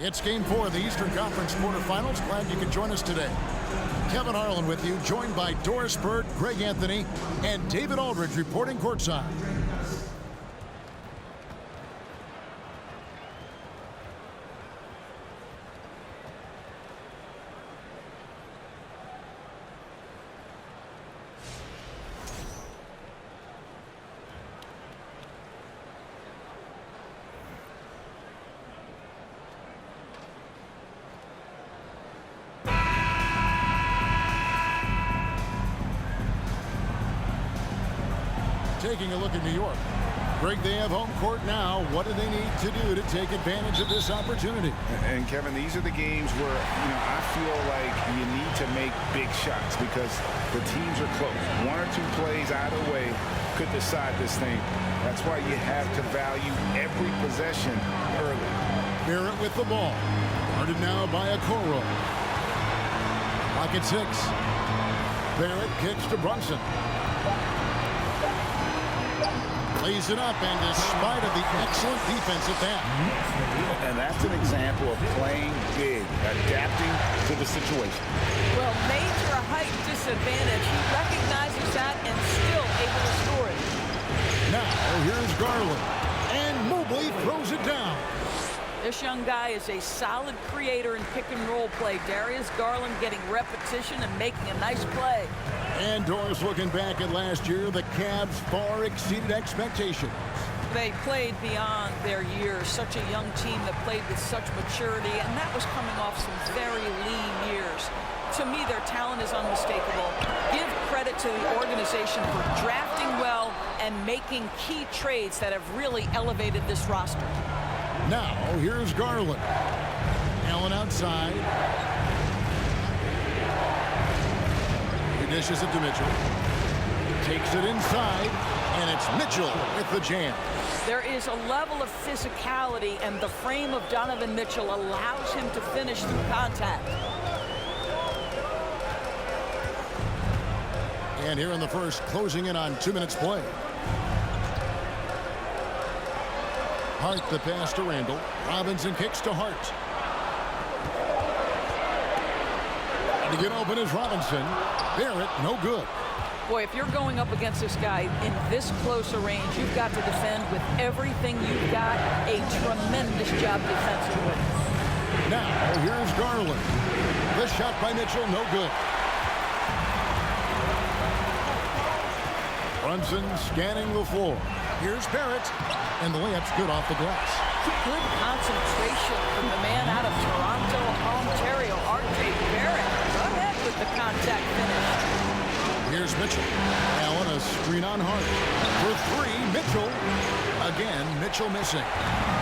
It's Game 4 of the Eastern Conference quarterfinals. Glad you could join us today. Kevin Harlan with you, joined by Doris Bird, Greg Anthony, and David Aldridge reporting courtside. Taking a look at New York. Greg, they have home court now. What do they need to do to take advantage of this opportunity? And Kevin, these are the games where, I feel like you need to make big shots because the teams are close. One or two plays either way could decide this thing. That's why you have to value every possession early. Barrett with the ball. Guarded now by Okoro. Lock at 6. Barrett kicks to Brunson. Lays it up, and despite of the excellent defense at that. And that's an example of playing big, adapting to the situation. Well, major height disadvantage. He recognizes that and still able to score it. Now, here's Garland. And Mobley throws it down. This young guy is a solid creator in pick-and-roll play. Darius Garland getting repetition and making a nice play. And Doris, looking back at last year, the Cavs far exceeded expectations. They played beyond their years. Such a young team that played with such maturity, and that was coming off some very lean years. To me, their talent is unmistakable. Give credit to the organization for drafting well and making key trades that have really elevated this roster. Now, here's Garland. Allen outside. He dishes it to Mitchell. Takes it inside, and it's Mitchell with the jam. There is a level of physicality, and the frame of Donovan Mitchell allows him to finish through contact. And here in the first, closing in on 2 minutes play. Hart the pass to Randall. Robinson kicks to Hart. And to get open is Robinson. Barrett, no good. Boy, if you're going up against this guy in this close a range, you've got to defend with everything you've got. A tremendous job defensively. Now, here's Garland. The shot by Mitchell, no good. Brunson scanning the floor. Here's Barrett. And the layup's good off the glass. Good concentration from the man out of Toronto, Ontario, R.J. Barrett. Go ahead with the contact finish. Here's Mitchell. Allen, a screen on Hart. For 3, Mitchell. Again, Mitchell missing.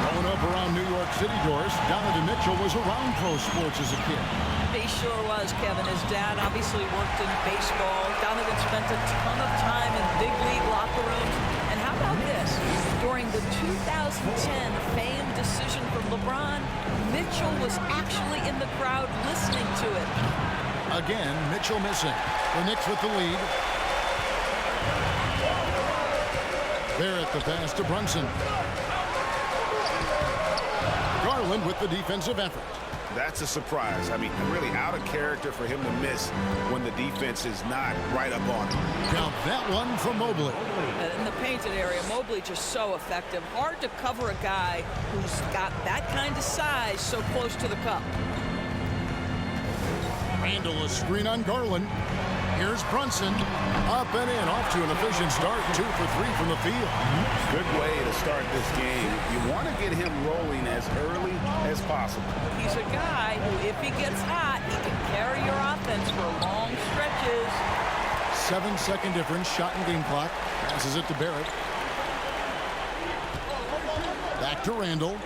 Growing up around New York City, Doris, Donovan Mitchell was around pro sports as a kid. He sure was, Kevin. His dad obviously worked in baseball. Donovan spent a ton of time in big league locker rooms. And how about this? During the 2010 famed decision from LeBron, Mitchell was actually in the crowd listening to it. Again, Mitchell missing. The Knicks with the lead. Barrett the pass to Brunson. Garland with the defensive effort. That's a surprise. I mean, really out of character for him to miss when the defense is not right up on him. Now that one from Mobley. In the painted area, Mobley just so effective. Hard to cover a guy who's got that kind of size so close to the cup. Randall, a screen on Garland. Here's Brunson. Up and in, off to an efficient start. 2 for 3 from the field. Good way to start this game. You want to get him rolling as early as possible. He's a guy who, if he gets hot, he can carry your offense for long stretches. 7-second difference, shot and game clock. Passes it to Barrett. Back to Randall.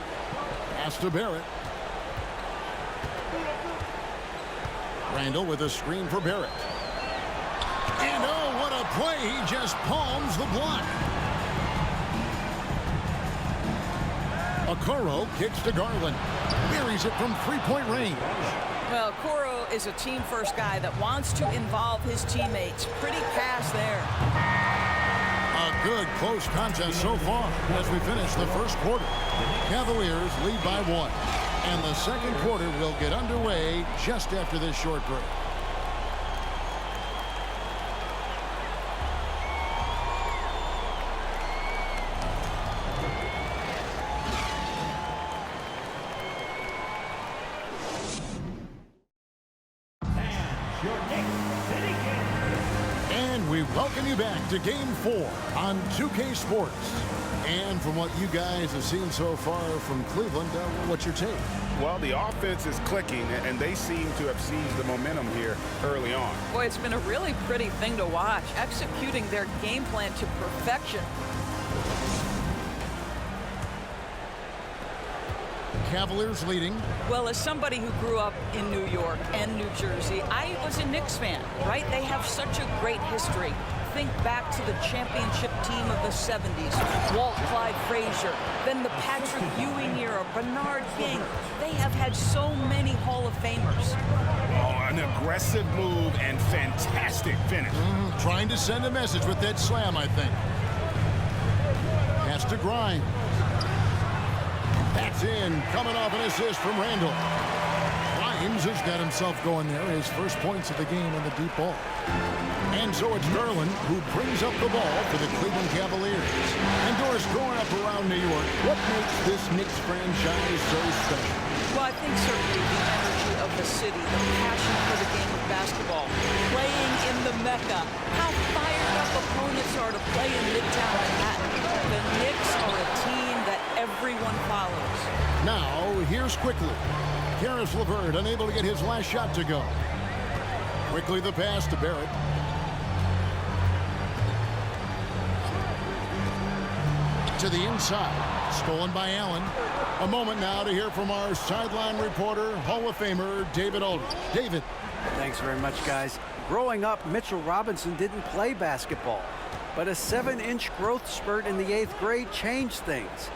Pass to Barrett. Randall with a screen for Barrett. And oh, what a play. He just palms the block. Okoro kicks to Garland. Buries it from three-point range. Well, Okoro is a team-first guy that wants to involve his teammates. Pretty pass there. A good close contest so far as we finish the first quarter. Cavaliers lead by 1. And the second quarter will get underway just after this short break. And we welcome you back to Game 4 on 2K Sports. And from what you guys have seen so far from Cleveland, what's your take? Well, the offense is clicking, and they seem to have seized the momentum here early on. Boy, it's been a really pretty thing to watch, executing their game plan to perfection. Cavaliers leading. Well, as somebody who grew up in New York and New Jersey, I was a Knicks fan, right? They have such a great history. Think back to the championship team of the 70s, Walt Clyde Frazier, then the Patrick Ewing era, Bernard King. They have had so many Hall of Famers. Oh, an aggressive move and fantastic finish. Trying to send a message with that slam, I think. Has to grind. That's in, coming off an assist from Randall. Grimes has got himself going there, his first points of the game on the deep ball. And so it's Garland who brings up the ball for the Cleveland Cavaliers. And Doris, growing up around New York, what makes this Knicks franchise so special? Well, I think certainly the energy of the city, the passion for the game of basketball, playing in the Mecca, how fired up opponents are to play in Midtown Manhattan. The Knicks are a team that everyone follows. Now, here's quickly. Karis LeVert unable to get his last shot to go. Quickly the pass to Barrett. To the inside. Stolen by Allen. A moment now to hear from our sideline reporter, Hall of Famer David Aldridge. David. Thanks very much, guys. Growing up, Mitchell Robinson didn't play basketball, but a 7-inch growth spurt in the 8th grade changed things.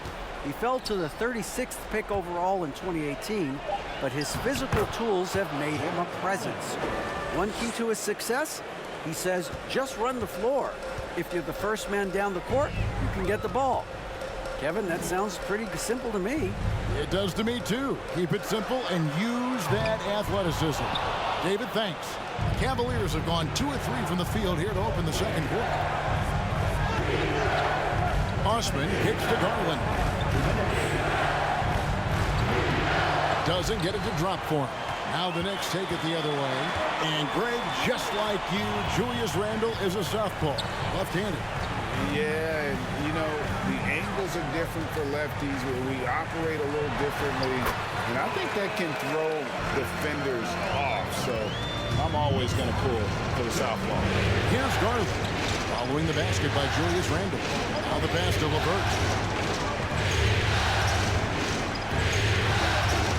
He fell to the 36th pick overall in 2018, but his physical tools have made him a presence. One key to his success, he says, just run the floor. If you're the first man down the court, you can get the ball. Kevin, that sounds pretty simple to me. It does to me, too. Keep it simple and use that athleticism. David, thanks. Cavaliers have gone 2 of 3 from the field here to open the second quarter. Osman kicks to Garland. Doesn't get it to drop for him. Now the Knicks take it the other way. And Greg, just like you, Julius Randle is a southpaw, left-handed. Yeah, and you know, the angles are different for lefties. We operate a little differently, and I think that can throw defenders off. So I'm always going to pull for the southpaw. Here's Garland, following the basket by Julius Randle. Now the pass to LeVert.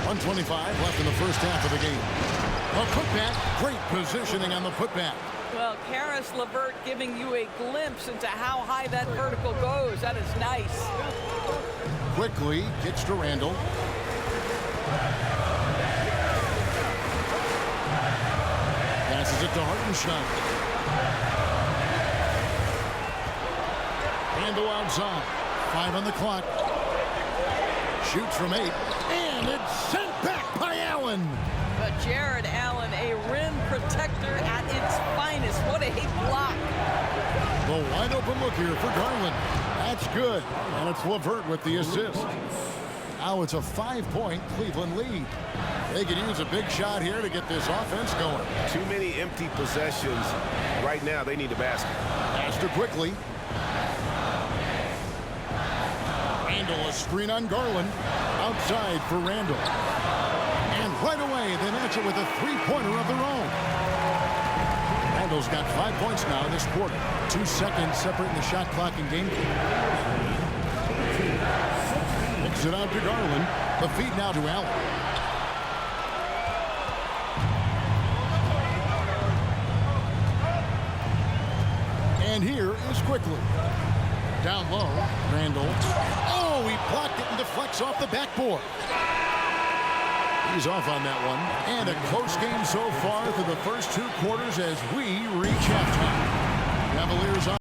1:25 left in the first half of the game. A putback, great positioning on the putback. Well, Karis LeVert giving you a glimpse into how high that vertical goes. That is nice. Quickly kicks to Randall. Passes it to Hartenstein. Randall outside. 5 on the clock. Shoots from 8. And it's sent back by Allen. But Jared Allen, a rim protector at its finest. What a block. The wide open look here for Garland. That's good. And it's LeVert with the assist. Now it's a 5-point Cleveland lead. They could use a big shot here to get this offense going. Too many empty possessions. Right now, they need a basket. Faster quickly. Randall, a screen on Garland. Outside for Randall. And right away, they match it with a three-pointer of their own. Randall's got 5 points now this quarter. 2 seconds separating the shot clock and game clock. Kicks it out to Garland. The feed now to Allen. And here is quickly. Down low, Randall. Oh, he blocked it and deflects off the backboard. He's off on that one. And a close game so far through the first 2 quarters as we reach halftime. Cavaliers on.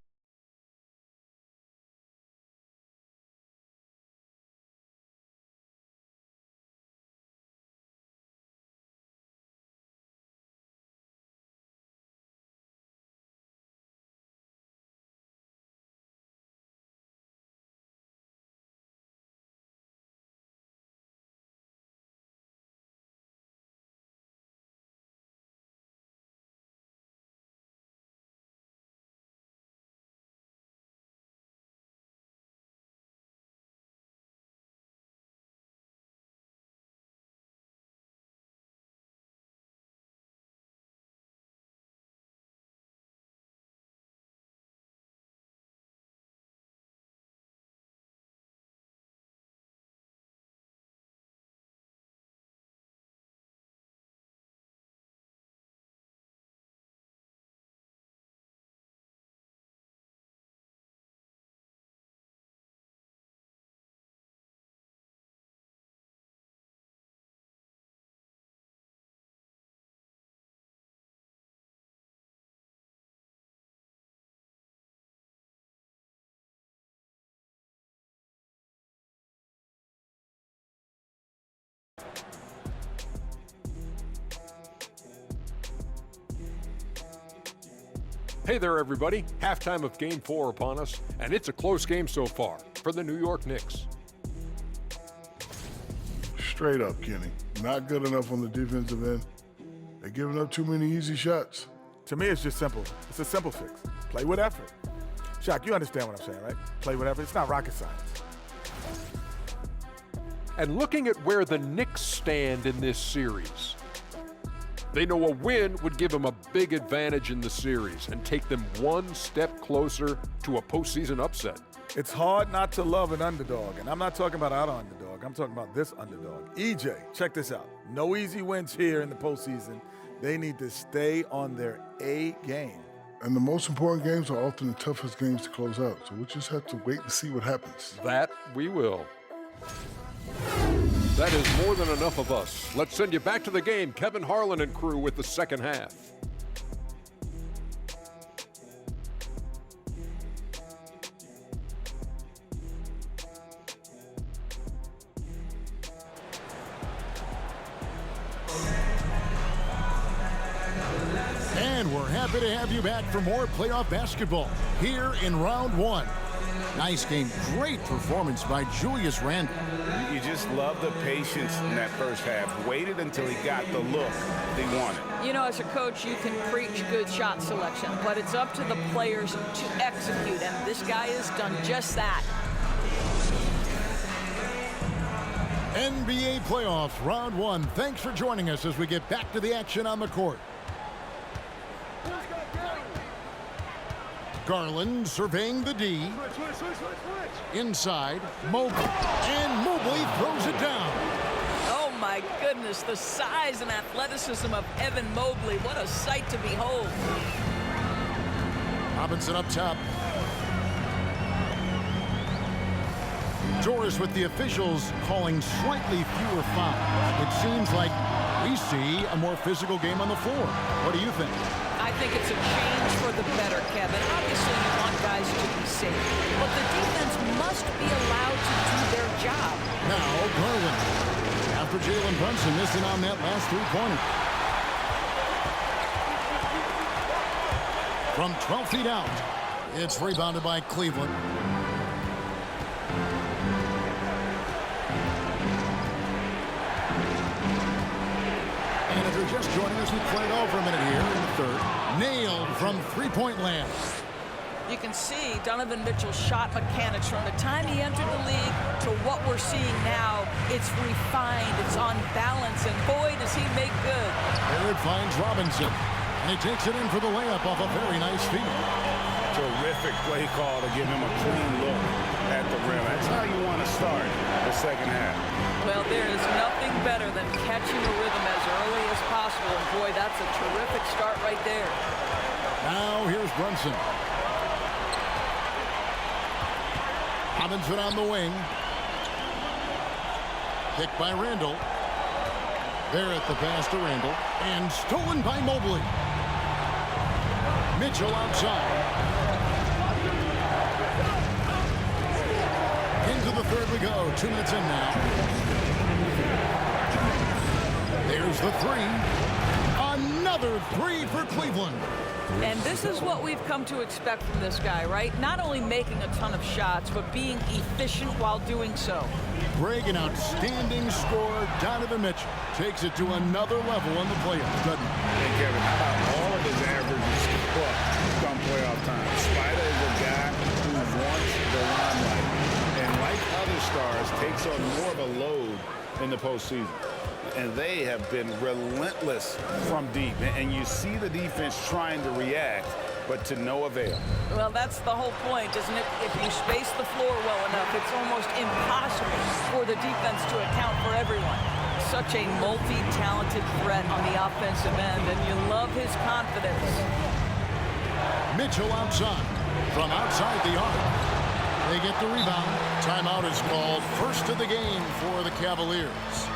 Hey there, everybody. Halftime of Game 4 upon us, and it's a close game so far for the New York Knicks. Straight up, Kenny. Not good enough on the defensive end. They're giving up too many easy shots. To me, it's just simple. It's a simple fix. Play with effort. Shaq, you understand what I'm saying, right? Play with effort. It's not rocket science. And looking at where the Knicks stand in this series, they know a win would give them a big advantage in the series and take them one step closer to a postseason upset. It's hard not to love an underdog, and I'm not talking about our underdog. I'm talking about this underdog. EJ, check this out. No easy wins here in the postseason. They need to stay on their A game. And the most important games are often the toughest games to close out, so we'll just have to wait and see what happens. That we will. That is more than enough of us. Let's send you back to the game. Kevin Harlan and crew with the second half. And we're happy to have you back for more playoff basketball here in round one. Nice game. Great performance by Julius Randle. You just love the patience in that first half. Waited until he got the look they wanted. You know, as a coach, you can preach good shot selection, but it's up to the players to execute, and this guy has done just that. NBA playoffs, round one. Thanks for joining us as we get back to the action on the court. Garland surveying the D. Inside, Mobley. And Mobley throws it down. Oh, my goodness, the size and athleticism of Evan Mobley. What a sight to behold. Robinson up top. Doors with the officials calling slightly fewer fouls. It seems like we see a more physical game on the floor. What do you think? I think it's a change for the better, Kevin. Obviously, you want guys to be safe, but the defense must be allowed to do their job. Now, Garland. After Jalen Brunson missing on that last three-pointer. From 12 feet out, it's rebounded by Cleveland. And if you're just joining us, we played over a minute here in the third. Nailed from three-point land. You can see Donovan Mitchell's shot mechanics from the time he entered the league to what we're seeing now. It's refined, it's on balance, and boy, does he make good. There it finds Robinson, and he takes it in for the layup off a very nice feed. Terrific play call to give him a clean look at the rim. That's how you want to start the second half. Well, there is nothing better than catching a rhythm as early as possible, and boy, that's a terrific start right there. Now here's Brunson. Robinson on the wing. Picked by Randle. Barrett the pass to Randle. And stolen by Mobley. Mitchell outside. Into the third we go. 2 minutes in now. There's the three. Another three for Cleveland. And this is what we've come to expect from this guy, right? Not only making a ton of shots, but being efficient while doing so. Greg, an outstanding scorer. Donovan Mitchell takes it to another level in the playoffs, doesn't he? Hey, Kevin, how about all of his averages come playoff time? Spider is a guy who wants the limelight, and like other stars, takes on more of a load in the postseason. And they have been relentless from deep. And you see the defense trying to react, but to no avail. Well, that's the whole point, isn't it? If you space the floor well enough, it's almost impossible for the defense to account for everyone. Such a multi-talented threat on the offensive end, and you love his confidence. Mitchell outside. From outside the arc. They get the rebound. Timeout is called. First of the game for the Cavaliers.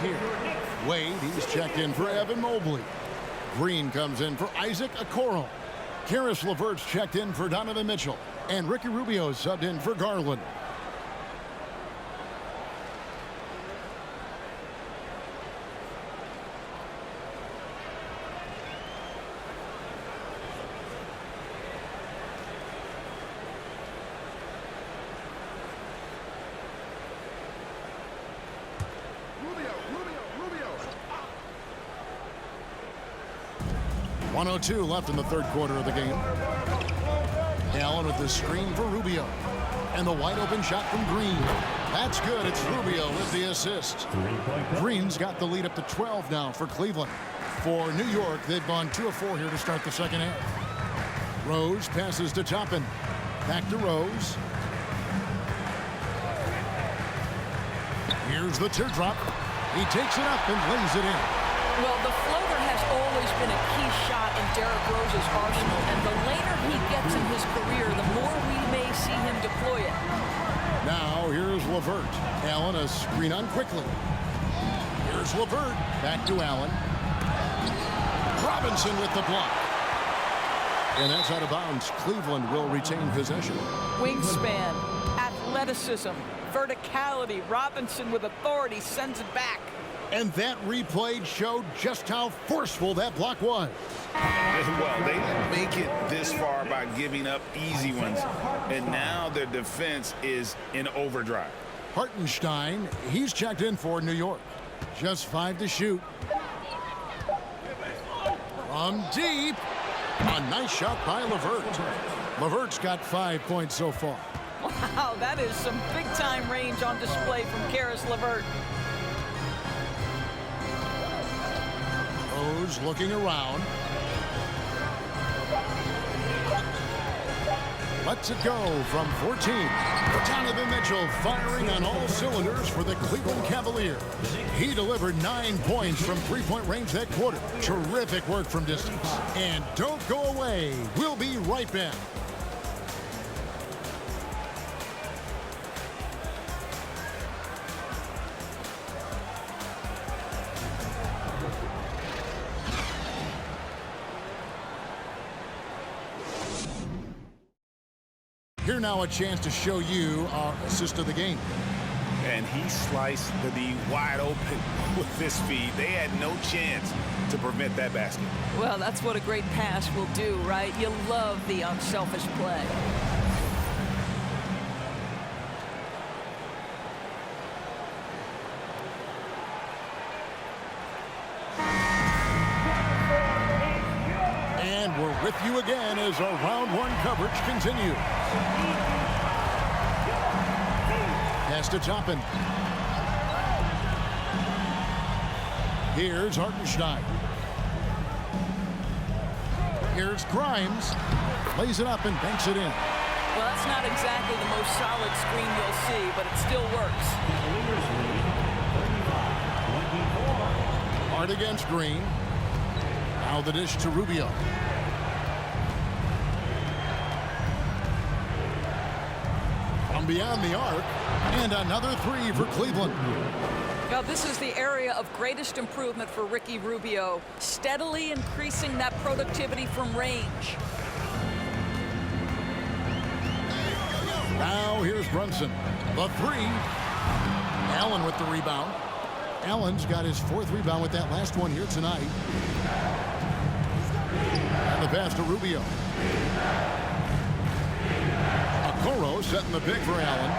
here. Wade, he's checked in for Evan Mobley. Green comes in for Isaac Okoro. Karis LeVert's checked in for Donovan Mitchell. And Ricky Rubio subbed in for Garland. Rubio. 1:02 left in the third quarter of the game. Allen with the screen for Rubio. And the wide open shot from Green. That's good. It's Rubio with the assist. Green's got the lead up to 12 now for Cleveland. For New York, they've gone 2 of 4 here to start the second half. Rose passes to Toppin. Back to Rose. Here's the teardrop. He takes it up and lays it in. Well, the floater has always been a key shot in Derrick Rose's arsenal, and the later he gets in his career, the more we may see him deploy it. Now, here's LeVert. Allen a screen on quickly. Here's LeVert. Back to Allen. Robinson with the block. And that's out of bounds. Cleveland will retain possession. Wingspan, athleticism, verticality. Robinson with authority sends it back. And that replay showed just how forceful that block was. Well, they didn't make it this far by giving up easy ones. And now their defense is in overdrive. Hartenstein, he's checked in for New York. Just 5 to shoot. From deep. A nice shot by LeVert. LeVert's got 5 points so far. Wow, that is some big-time range on display from Karis LeVert. Rose looking around. Lets it go from 14. Donovan Mitchell firing on all cylinders for the Cleveland Cavaliers. He delivered 9 points from three-point range that quarter. Terrific work from distance. And don't go away. We'll be right back. Here now a chance to show you our assist of the game. And he sliced the D wide open with this feed. They had no chance to prevent that basket. Well, that's what a great pass will do, right? You love the unselfish play. And we're with you again as our round one coverage continues. Pass to Toppin. Here's Hartenstein. Here's Grimes. Lays it up and banks it in. Well, that's not exactly the most solid screen you'll see, but it still works. Hard against Green. Now the dish to Rubio. From beyond the arc. And another three for Cleveland. Now, this is the area of greatest improvement for Ricky Rubio, steadily increasing that productivity from range. Now here's Brunson. The three. Allen with the rebound. Allen's got his 4th rebound with that last one here tonight. And the pass to Rubio. Okoro setting the pick for Allen.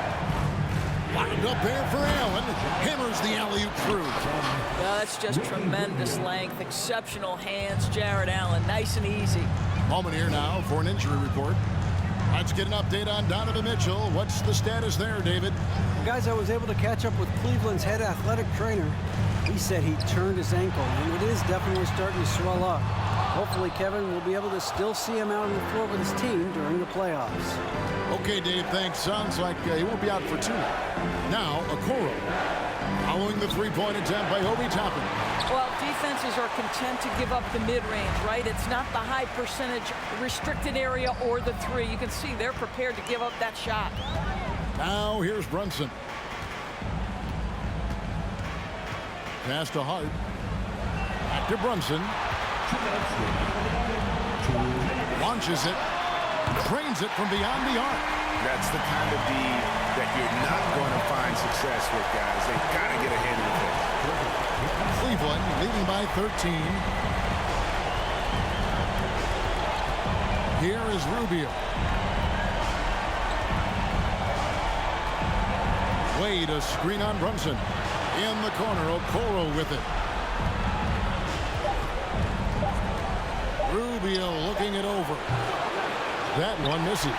Lined up there for Allen. Hammers the alley-oop through. Well, that's just tremendous length, exceptional hands, Jared Allen. Nice and easy. Moment here now for an injury report. Let's get an update on Donovan Mitchell. What's the status there, David? Guys, I was able to catch up with Cleveland's head athletic trainer. He said he turned his ankle, and it is definitely starting to swell up. Hopefully, Kevin will be able to still see him out on the floor with his team during the playoffs. Okay, Dave, thanks. Sounds like he won't be out for too long. Now, Okoro. Following the three-point attempt by Obi Toppin. Well, defenses are content to give up the mid-range, right? It's not the high percentage restricted area or the three. You can see they're prepared to give up that shot. Now here's Brunson. Pass to Hart. Back to Brunson. Launches it. Trains it from beyond the arc. That's the kind of D that you're not going to find success with, guys. They've got to get ahead of it. Cleveland leading by 13. Here is Rubio. Wade, a screen on Brunson. In the corner, Okoro with it. Rubio looking it over. That one misses.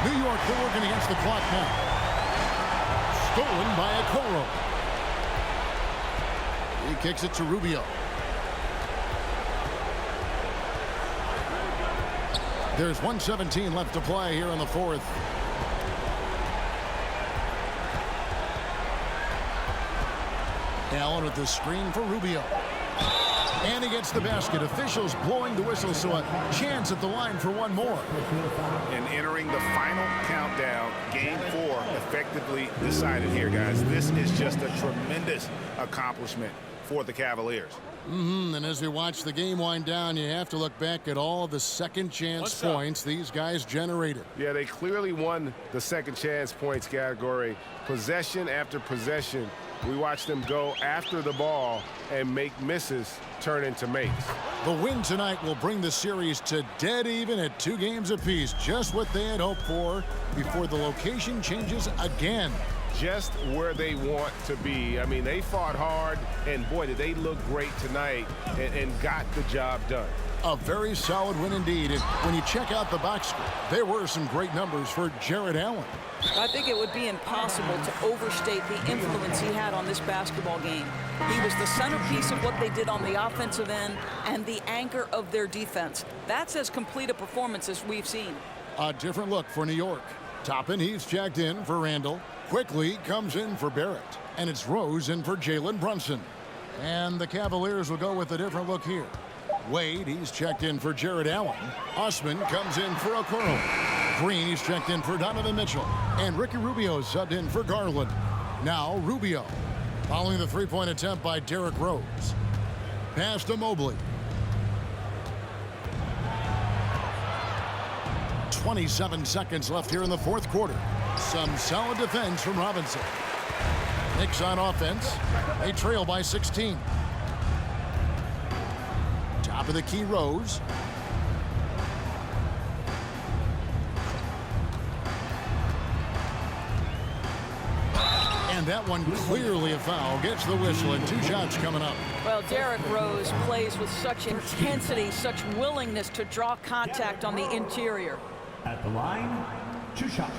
New York, they're working against the clock now. Stolen by Okoro. He kicks it to Rubio. There's 1:17 left to play here in the fourth. Allen with the screen for Rubio. And he gets the basket. Officials blowing the whistle, so a chance at the line for one more. And entering the final countdown, game 4 effectively decided here, guys. This is just a tremendous accomplishment for the Cavaliers. And as we watch the game wind down, you have to look back at all the second chance points these guys generated. Yeah, they clearly won the second chance points category. Possession after possession. We watched them go after the ball and make misses turn into makes. The win tonight will bring the series to dead even at 2 games apiece. Just what they had hoped for before the location changes again. Just where they want to be. I mean, they fought hard, and boy, did they look great tonight and got the job done. A very solid win indeed. And when you check out the box score, there were some great numbers for Jarrett Allen. I think it would be impossible to overstate the influence he had on this basketball game. He was the centerpiece of what they did on the offensive end and the anchor of their defense. That's as complete a performance as we've seen. A different look for New York. Toppin, he's checked in for Randall. Quickly comes in for Barrett. And it's Rose in for Jalen Brunson. And the Cavaliers will go with a different look here. Wade, he's checked in for Jarrett Allen. Osman comes in for Okoro. Green, he's checked in for Donovan Mitchell. And Ricky Rubio subbed in for Garland. Now Rubio, following the three-point attempt by Derrick Rose. Pass to Mobley. 27 seconds left here in the fourth quarter. Some solid defense from Robinson. Knicks on offense. They trail by 16. Top of the key, Rose. And that one clearly a foul. Gets the whistle and 2 shots coming up. Well, Derrick Rose plays with such intensity, such willingness to draw contact on the interior. At the line, 2 shots.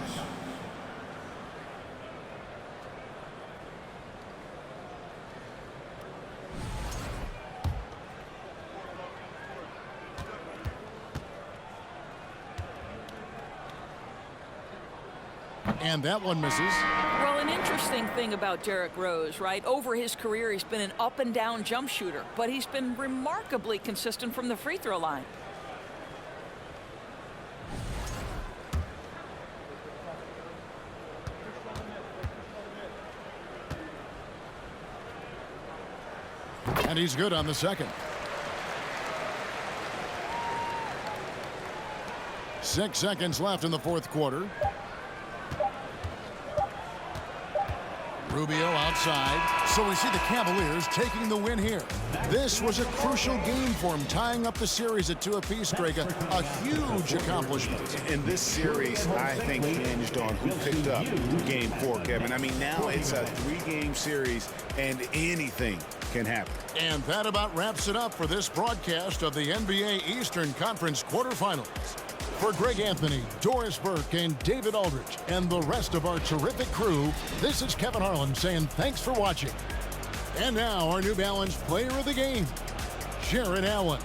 And that one misses. Well, an interesting thing about Derrick Rose, right? Over his career, he's been an up and down jump shooter, but he's been remarkably consistent from the free throw line. And he's good on the second. 6 seconds left in the fourth quarter. Rubio outside. So we see the Cavaliers taking the win here. This was a crucial game for him, tying up the series at 2 apiece, Greg. A huge accomplishment. In this series, I think hinged on who picked up game 4, Kevin. I mean, now it's a 3-game series, and anything can happen. And that about wraps it up for this broadcast of the NBA Eastern Conference quarterfinals. For Greg Anthony, Doris Burke, and David Aldridge, and the rest of our terrific crew, this is Kevin Harlan saying thanks for watching. And now our New Balance player of the game, Jarrett Allen.